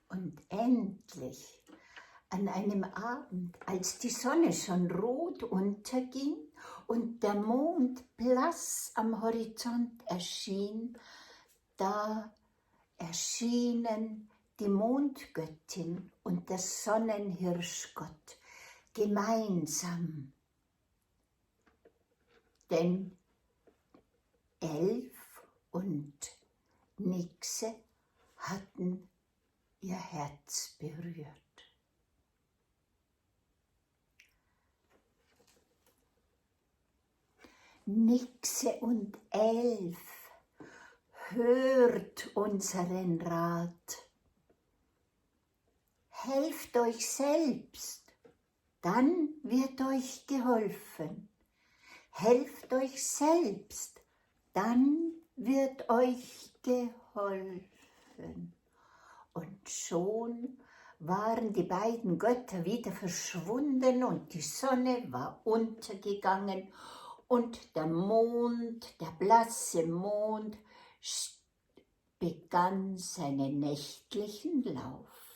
Und endlich, an einem Abend, als die Sonne schon rot unterging und der Mond blass am Horizont erschien, da erschienen die Mondgöttin und der Sonnenhirschgott gemeinsam. Denn Elf und Nixe hatten ihr Herz berührt. Nixe und Elf, hört unseren Rat. Helft euch selbst, dann wird euch geholfen. Helft euch selbst, dann wird euch geholfen. Und schon waren die beiden Götter wieder verschwunden und die Sonne war untergegangen und der Mond, der blasse Mond, begann seinen nächtlichen Lauf.